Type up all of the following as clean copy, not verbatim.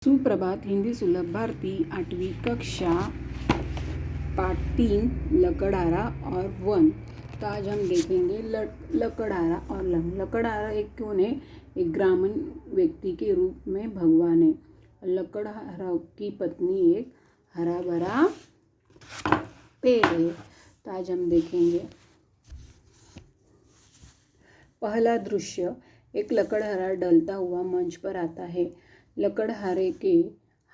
सुप्रभात। हिंदी सुलभ भारती 8वीं कक्षा पाठ 3 लकड़हारा और वन। तो आज हम देखेंगे लकड़हारा और वन। लकड़हारा एक कौन है? एक ग्रामीण व्यक्ति के रूप में भगवान है। लकड़हारा की पत्नी एक हरा भरा पेड़ है। तो आज हम देखेंगे पहला दृश्य। एक लकड़हारा डलता हुआ मंच पर आता है। लकड़हारे के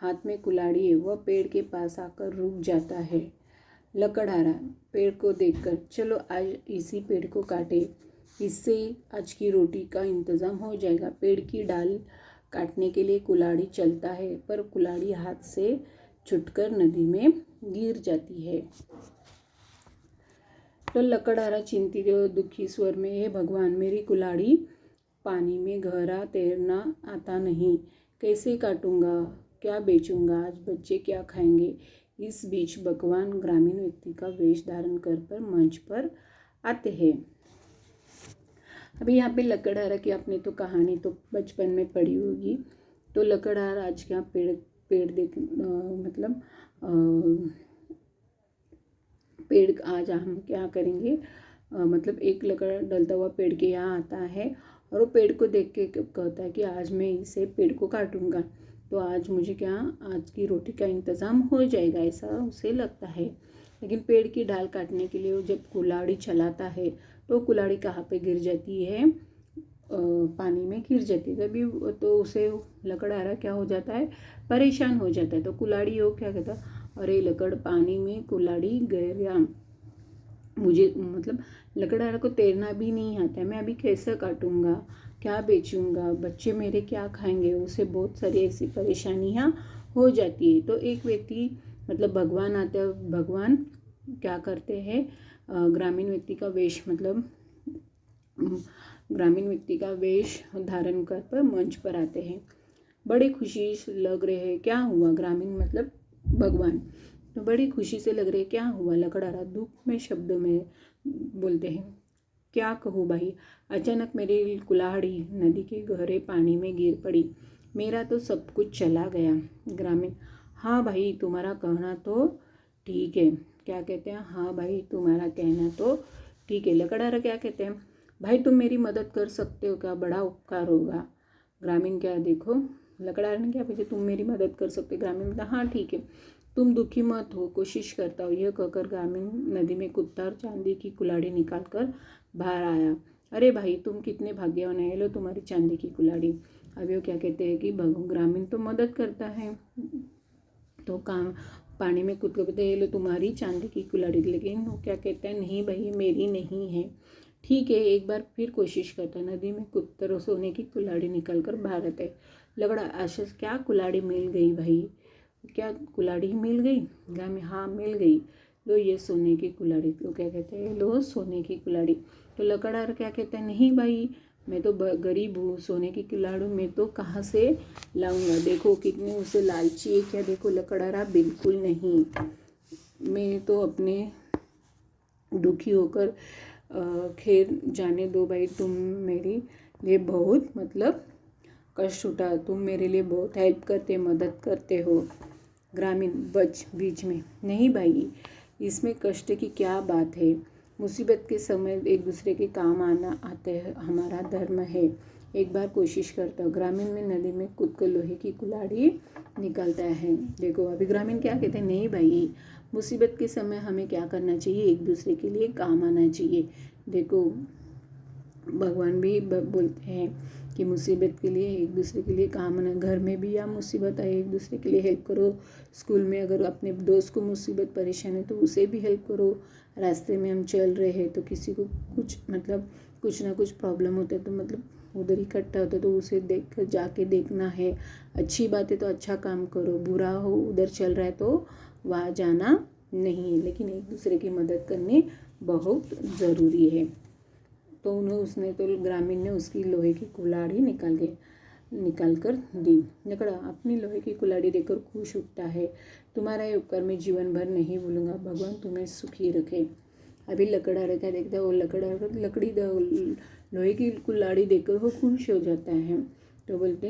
हाथ में कुल्हाड़ी है। वह पेड़ के पास आकर रुक जाता है। लकड़हारा पेड़ को देखकर, चलो आज इसी पेड़ को काटे, इससे आज की रोटी का इंतजाम हो जाएगा। पेड़ की डाल काटने के लिए कुल्हाड़ी चलता है, पर कुल्हाड़ी हाथ से छूटकर नदी में गिर जाती है। तो लकड़हारा चिंतित और दुखी स्वर में, हे भगवान, मेरी कुल्हाड़ी पानी में गहरा तैरना आता नहीं, कैसे काटूंगा, क्या बेचूंगा, आज बच्चे क्या खाएंगे। इस बीच भगवान ग्रामीण व्यक्ति का वेश धारण कर मंच पर आते हैं। अभी यहाँ पे लकड़हारा की आपने तो कहानी तो बचपन में पढ़ी होगी। तो लकड़हारा आज क्या पेड़ आज हम क्या करेंगे, मतलब एक लकड़ डलता हुआ पेड़ के यहाँ आता है और वो पेड़ को देख के कहता है कि आज मैं इसे पेड़ को काटूंगा, तो आज मुझे क्या, आज की रोटी का इंतज़ाम हो जाएगा, ऐसा उसे लगता है। लेकिन पेड़ की डाल काटने के लिए वो जब कुल्हाड़ी चलाता है तो कुल्हाड़ी कहाँ पे गिर जाती है, पानी में गिर जाती है। तभी तो उसे लकड़हारा क्या हो जाता है, परेशान हो जाता है। तो कुल्हाड़ी वो क्या कहता, अरे लकड़ पानी में कुल्हाड़ी गया, मुझे मतलब लकड़हारा को तैरना भी नहीं आता है, मैं अभी कैसे काटूंगा, क्या बेचूंगा, बच्चे मेरे क्या खाएंगे। उसे बहुत सारी ऐसी परेशानियाँ हो जाती है। तो एक व्यक्ति मतलब भगवान आते हैं। भगवान क्या करते हैं, ग्रामीण व्यक्ति का वेश ग्रामीण व्यक्ति का वेश धारण कर मंच पर आते हैं। बड़ी खुशी लग रहे हैं, क्या हुआ, ग्रामीण मतलब भगवान तो बड़ी खुशी से लग रहे, क्या हुआ। लकड़हारा दुख में शब्दों में बोलते हैं, क्या कहूँ भाई, अचानक मेरी कुल्हाड़ी नदी के गहरे पानी में गिर पड़ी, मेरा तो सब कुछ चला गया। ग्रामीण, हाँ भाई तुम्हारा कहना तो ठीक है। क्या कहते हैं, हाँ भाई तुम्हारा कहना तो ठीक है। लकड़हारा क्या कहते हैं, भाई तुम मेरी मदद कर सकते हो क्या, बड़ा उपकार होगा। ग्रामीण क्या, देखो लकड़हारा ने क्या पूछा, तुम मेरी मदद कर सकते हो। ग्रामीण मतलब हाँ ठीक है, तुम दुखी मत हो, कोशिश करता हो। यह कहकर ग्रामीण नदी में कूदता और चांदी की कुल्हाड़ी निकाल कर बाहर आया। अरे भाई तुम कितने भाग्यवान है, लो तुम्हारी चांदी की कुल्हाड़ी। अब वो क्या कहते हैं कि ग्रामीण तो मदद करता है, तो काम पानी में कूद कर कहते हैं, लो तुम्हारी चांदी की कुल्हाड़ी। लेकिन वो क्या कहता है, नहीं भाई मेरी नहीं है। ठीक है, एक बार फिर कोशिश करता है। नदी में कूदकर सोने की कुल्हाड़ी निकल कर बाहर आता है। लगड़ा आशा, क्या कुल्हाड़ी मिल गई भाई, क्या कुल्हाड़ी मिल गई। ग्रामीण, हाँ मिल गई, लो ये सोने की कुल्हाड़ी। तो क्या कहते हैं, लो सोने की कुल्हाड़ी। तो लकड़हारा क्या कहता है, नहीं भाई मैं तो गरीब हूँ, सोने की कुल्हाड़ी मैं तो कहाँ से लाऊंगा। देखो कितने उसे लालची है क्या, देखो लकड़हारा बिल्कुल नहीं, मैं तो अपने दुखी होकर खैर जाने दो भाई, तुम मेरे लिए बहुत मतलब कष्ट उठा, तुम मेरे लिए बहुत हेल्प करते, मदद करते हो। ग्रामीण बीच में, नहीं भाई इसमें कष्ट की क्या बात है, मुसीबत के समय एक दूसरे के काम आते हैं, हमारा धर्म है। एक बार कोशिश करता हूँ। ग्रामीण में नदी में कूदकर लोहे की कुल्हाड़ी निकालता है। देखो अभी ग्रामीण क्या कहते हैं, नहीं भाई मुसीबत के समय हमें क्या करना चाहिए, एक दूसरे के लिए काम आना चाहिए। देखो भगवान भी बोलते हैं कि मुसीबत के लिए एक दूसरे के लिए काम आना, घर में भी या मुसीबत आए एक दूसरे के लिए हेल्प करो। स्कूल में अगर अपने दोस्त को मुसीबत परेशान है तो उसे भी हेल्प करो। रास्ते में हम चल रहे हैं तो किसी को कुछ ना कुछ प्रॉब्लम होता है तो मतलब उधर इकट्ठा होता है तो उसे देख जाके देखना है। अच्छी बात है तो अच्छा काम करो, बुरा हो उधर चल रहा है तो वहाँ जाना नहीं है। लेकिन एक दूसरे की मदद करनी बहुत ज़रूरी है। तो उसने तो ग्रामीण ने उसकी लोहे की कुल्हाड़ी निकाल कर दी। लकड़ा अपनी लोहे की कुल्हाड़ी देकर खुश उठता है, तुम्हारा ये उपकार मैं जीवन भर नहीं भूलूंगा, भगवान तुम्हें सुखी रखे। अभी लकड़हारा क्या देखता है, वो लोहे की कुल्हाड़ी देकर वो खुश हो जाता है। तो बोलते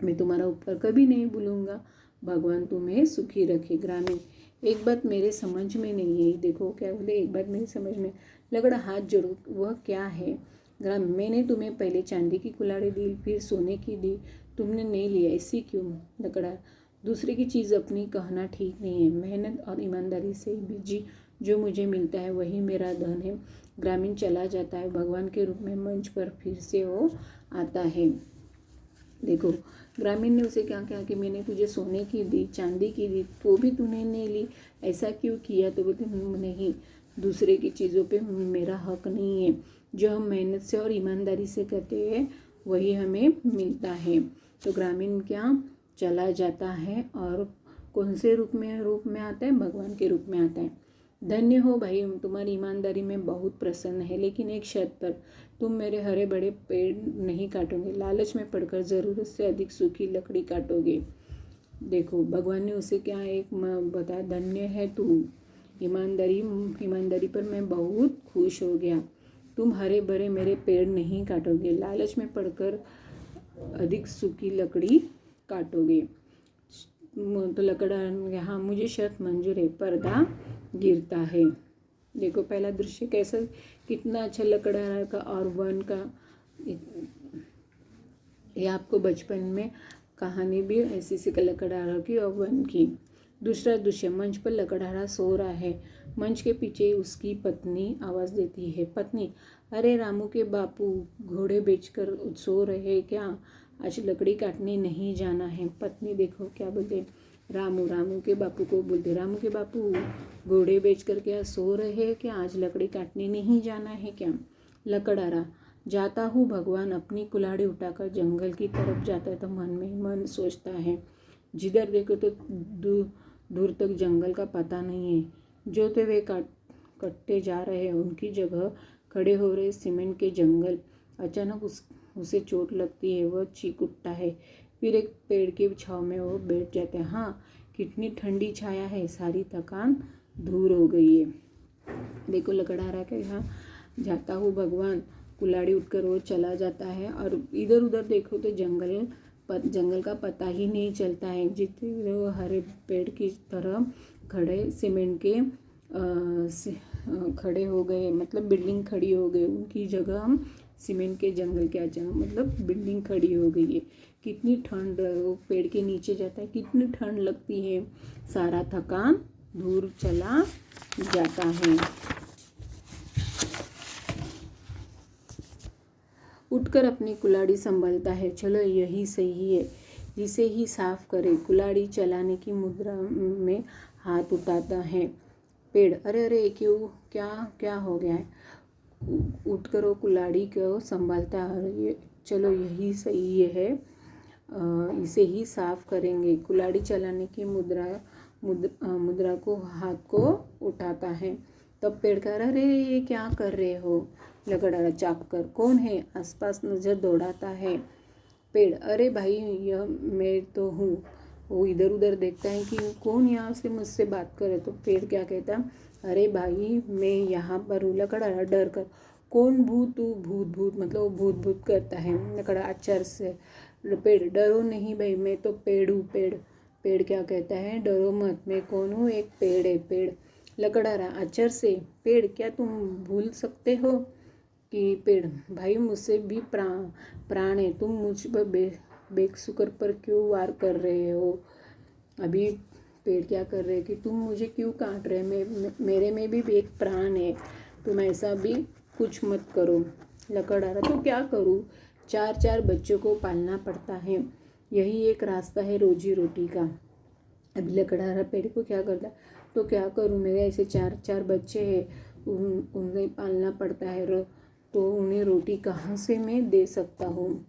मैं तुम्हारा उपकार कभी नहीं भूलूंगा। भगवान तुम्हें सुखी रखे। ग्रामीण, एक बात मेरे समझ में नहीं है। देखो क्या बोले, एक बात मेरी समझ में। लकड़ा हाथ जोड़ो, वह क्या है? ग्रामीण, मैंने तुम्हें पहले चांदी की कुल्हाड़ी दी, फिर सोने की दी, तुमने नहीं लिया, ऐसी क्यों? लकड़ा, दूसरे की चीज़ अपनी कहना ठीक नहीं है। मेहनत और ईमानदारी से भी जो मुझे मिलता है वही मेरा धन है। ग्रामीण चला जाता है। भगवान के रूप में मंच पर फिर से वो आता है। देखो ग्रामीण ने उसे क्या कहा कि मैंने तुझे सोने की दी, चांदी की दी, तो भी तूने नहीं ली, ऐसा क्यों किया? तो बोलते नहीं, दूसरे की चीज़ों पे मेरा हक नहीं है। जो हम मेहनत से और ईमानदारी से करते हैं वही हमें मिलता है। तो ग्रामीण क्या चला जाता है और कौन से रूप में आता है? भगवान के रूप में आता है। धन्य हो भाई, तुम्हारी ईमानदारी में बहुत प्रसन्न है, लेकिन एक शर्त पर, तुम मेरे हरे बड़े पेड़ नहीं काटोगे। लालच में पड़कर ज़रूरत से अधिक सूखी लकड़ी काटोगे। देखो भगवान ने उसे क्या एक बताया, धन्य है तू, ईमानदारी पर मैं बहुत खुश हो गया। तुम हरे भरे मेरे पेड़ नहीं काटोगे, लालच में पड़कर अधिक सूखी लकड़ी काटोगे। तो लकड़ा, हाँ मुझे शर्त मंजूर है। पर्दा गिरता है। देखो पहला दृश्य कैसा, कितना अच्छा लकड़ा का और वन का। ये आपको बचपन में कहानी भी ऐसी सी लकड़हारा की और वन की। दूसरा दृश्य, मंच पर लकड़हारा सो रहा है। मंच के पीछे उसकी पत्नी आवाज़ देती है, पत्नी, अरे रामू के बापू घोड़े बेचकर सो रहे क्या? आज लकड़ी काटने नहीं जाना है। पत्नी देखो क्या बोलते, रामू के बापू को बोलते, रामू के बापू घोड़े बेचकर क्या सो रहे हैं क्या? आज लकड़ी काटने नहीं जाना है क्या? लकड़हारा, जाता हूँ भगवान। अपनी कुल्हाड़ी उठाकर जंगल की तरफ जाता है तो मन में मन सोचता है, जिधर देखो तो दूर तक जंगल का पता नहीं है। जो तो वे कटते जा रहे हैं, उनकी जगह खड़े हो रहे सीमेंट के जंगल। अचानक उसे चोट लगती है, वह चीख उठता है। फिर एक पेड़ के छांव में वो बैठ जाते हैं। हाँ, कितनी ठंडी छाया है, सारी थकान दूर हो गई है। देखो लकड़हारा के यहाँ जाता हूँ भगवान, कुल्हाड़ी उठकर वो चला जाता है और इधर उधर देखो तो जंगल का पता ही नहीं चलता है। जितने वो हरे पेड़ की तरह खड़े सीमेंट के खड़े हो गए, मतलब बिल्डिंग खड़ी हो गई, उनकी जगह हम सीमेंट के जंगल के अचानक मतलब बिल्डिंग खड़ी हो गई है। कितनी ठंड, वो पेड़ के नीचे जाता है, कितनी ठंड लगती है, सारा थकान दूर चला जाता है। उठकर अपनी कुल्हाड़ी संभालता है, चलो यही सही है, जिसे ही साफ करे। कुल्हाड़ी चलाने की मुद्रा में हाथ उठाता है। पेड़, अरे अरे क्यों, क्या क्या हो गया है? उठकर वो कुल्हाड़ी को संभालता है, ये चलो यही सही है, इसे ही साफ करेंगे। कुल्हाड़ी चलाने की मुद्रा को हाथ को उठाता है। तब पेड़ कह रहा, अरे ये क्या कर रहे हो? लकड़हारा चाप कर, कौन है? आसपास नजर दौड़ाता है। पेड़, अरे भाई यह मैं तो हूँ। वो इधर उधर देखता है कि कौन यहाँ से मुझसे बात करे। तो पेड़ क्या कहता, अरे भाई मैं यहाँ पर हूँ। लकड़हारा डर कर, कौन भूत? तू भूत भूत मतलब वो भूत भूत करता है। लकड़ा आचार से, पेड़, डरो नहीं भाई, मैं तो पेड़ हूँ। पेड़ क्या कहता है, डरो मत, मैं कौन हूँ? एक पेड़ है। पेड़, लकड़हारा आचार से, पेड़, क्या तुम भूल सकते हो कि पेड़, भाई मुझसे भी प्राण है, तुम मुझ पर बेकसूर पर क्यों वार कर रहे हो? अभी पेड़ क्या कर रहे हैं कि तुम मुझे क्यों काट रहे? मेरे में भी एक प्राण है, तुम ऐसा भी कुछ मत करो। लकड़हारा, तो क्या करूँ? 4 बच्चों को पालना पड़ता है, यही एक रास्ता है रोजी रोटी का। अभी लकड़हारा पेड़ को क्या करता है, तो क्या करूँ, मेरे ऐसे 4 बच्चे हैं, उन्हें पालना पड़ता है, तो उन्हें रोटी कहाँ से मैं दे सकता हूँ?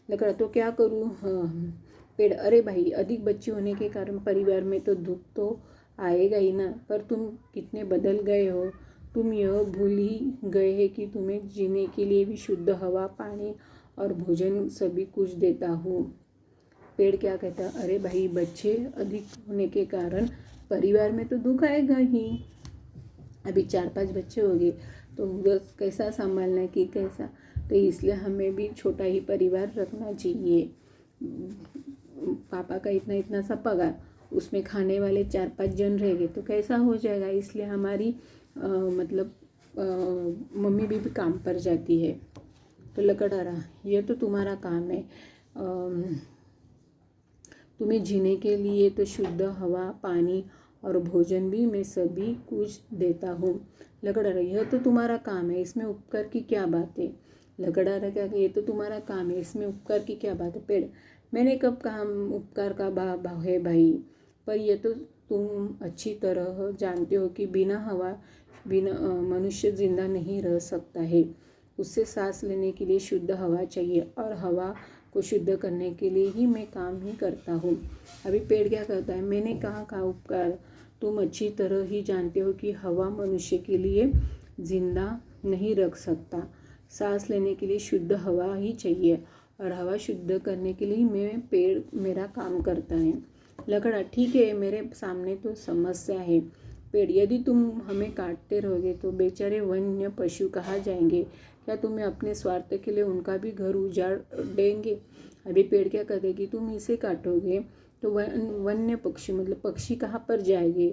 लकड़ा, तो क्या करूँ? हाँ। पेड़, अरे भाई अधिक बच्चे होने के कारण परिवार में तो दुख तो आएगा ही ना, पर तुम कितने बदल गए हो। तुम यह भूल ही गए हैं कि तुम्हें जीने के लिए भी शुद्ध हवा, पानी और भोजन सभी कुछ देता हूँ। पेड़ क्या कहता है, अरे भाई बच्चे अधिक होने के कारण परिवार में तो दुख आएगा ही। अभी 4-5 बच्चे हो गए तो बस कैसा संभालना है कि कैसा, तो इसलिए हमें भी छोटा ही परिवार रखना चाहिए। पापा का इतना इतना सा पगार, उसमें खाने वाले 4-5 जन रहेंगे तो कैसा हो जाएगा। इसलिए हमारी मतलब मम्मी भी काम पर जाती है। तो लकड़हारा, यह तो तुम्हारा काम है, तुम्हें जीने के लिए तो शुद्ध हवा, पानी और भोजन भी मैं सभी कुछ देता हूँ। लकड़हारा, यह तो तुम्हारा काम है, इसमें उपकार की क्या बात है। लकड़हारा क्या, ये तो तुम्हारा काम है, इसमें उपकार की क्या बात है। पेड़, मैंने कब कहा उपकार का भाव है भाई, पर यह तो तुम अच्छी तरह जानते हो कि बिना हवा बिना मनुष्य जिंदा नहीं रह सकता है। उससे सांस लेने के लिए शुद्ध हवा चाहिए और हवा को शुद्ध करने के लिए ही मैं काम ही करता हूँ। अभी पेड़ क्या करता है, मैंने कहा उपकार, तुम अच्छी तरह ही जानते हो कि हवा मनुष्य के लिए जिंदा नहीं रख सकता। सांस लेने के लिए शुद्ध हवा ही चाहिए और हवा शुद्ध करने के लिए मैं पेड़ मेरा काम करता है। लकड़ा, ठीक है, मेरे सामने तो समस्या है। पेड़, यदि तुम हमें काटते रहोगे तो बेचारे वन्य पशु कहाँ जाएंगे। क्या तुम्हें अपने स्वार्थ के लिए उनका भी घर उजाड़ देंगे। अभी पेड़ क्या कहते कि तुम इसे काटोगे तो वन्य पक्षी मतलब पक्षी कहाँ पर जाएंगे।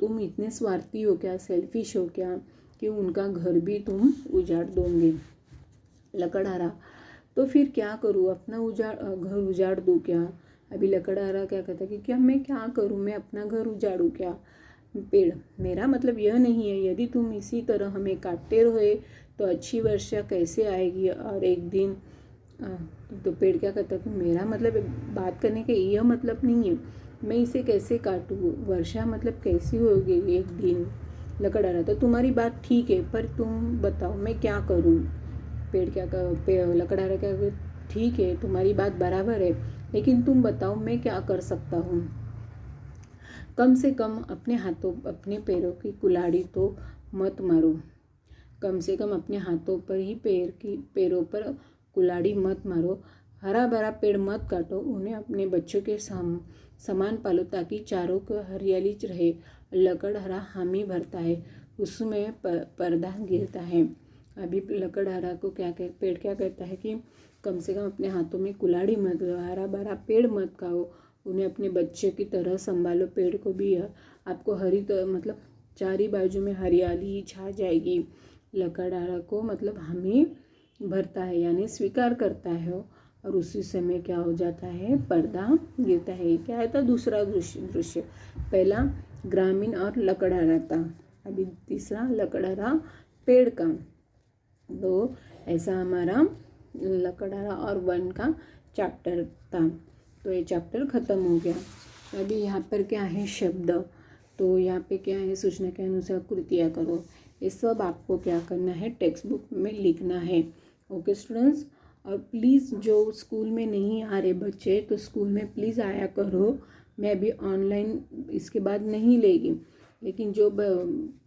तुम इतने स्वार्थी हो क्या, सेल्फिश हो क्या कि उनका घर भी तुम उजाड़ दोगे। लकड़हारा, तो फिर क्या करूँ, अपना घर उजाड़ दूँ क्या। अभी लकड़हारा क्या कहता है कि क्या मैं क्या करूँ, मैं अपना घर उजाड़ूँ क्या। पेड़, मेरा मतलब यह नहीं है, यदि तुम इसी तरह हमें काटते रहे तो अच्छी वर्षा कैसे आएगी और एक दिन तो पेड़ क्या कहता है कि मेरा मतलब बात करने का यह मतलब नहीं है, मैं इसे कैसे काटूँ, वर्षा मतलब कैसी होगी एक दिन। लकड़हारा, तो तुम्हारी बात ठीक है, पर तुम बताओ मैं क्या करूँ। पेड़ क्या लकड़हारा क्या, ठीक है तुम्हारी बात बराबर है, लेकिन तुम बताओ मैं क्या कर सकता हूँ। कम से कम अपने हाथों अपने पैरों की कुल्हाड़ी तो मत मारो। कम से कम अपने हाथों पर ही पैरों पर कुल्हाड़ी मत मारो। हरा भरा पेड़ मत काटो, उन्हें अपने बच्चों के समान पालो ताकि चारों को हरियाली रहे। लकड़हारा हामी भरता है, उसमें पर्दा गिरता है। अभी लकड़हारा को पेड़ क्या कहता है कि कम से कम अपने हाथों में कुल्हाड़ी मत लो, हरा भरा पेड़ मत खाओ, उन्हें अपने बच्चे की तरह संभालो। पेड़ को भी आपको मतलब चारी बाजू में हरियाली छा जाएगी। लकड़हारा को मतलब हमें भरता है यानी स्वीकार करता है और उसी समय क्या हो जाता है, पर्दा गिरता है। क्या है था दूसरा दृश्य, पहला ग्रामीण और लकड़हारा था, अभी तीसरा लकड़हारा पेड़ का। तो ऐसा हमारा लकड़हारा और वन का चैप्टर था। तो ये चैप्टर ख़त्म हो गया। अभी यहाँ पर क्या है शब्द, तो यहाँ पे क्या है, सूचना के अनुसार कृतियाँ करो। ये सब आपको क्या करना है, टेक्स्ट बुक में लिखना है। ओके स्टूडेंट्स, और प्लीज़ जो स्कूल में नहीं आ रहे बच्चे तो स्कूल में प्लीज़ आया करो। मैं अभी ऑनलाइन इसके बाद नहीं लेगी, लेकिन जो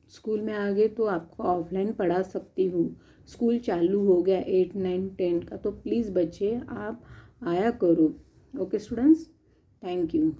स्कूल में आ गए तो आपको ऑफलाइन पढ़ा सकती हूँ। स्कूल चालू हो गया 8, 9, 10 का, तो प्लीज़ बच्चे आप आया करो। Okay students, thank you.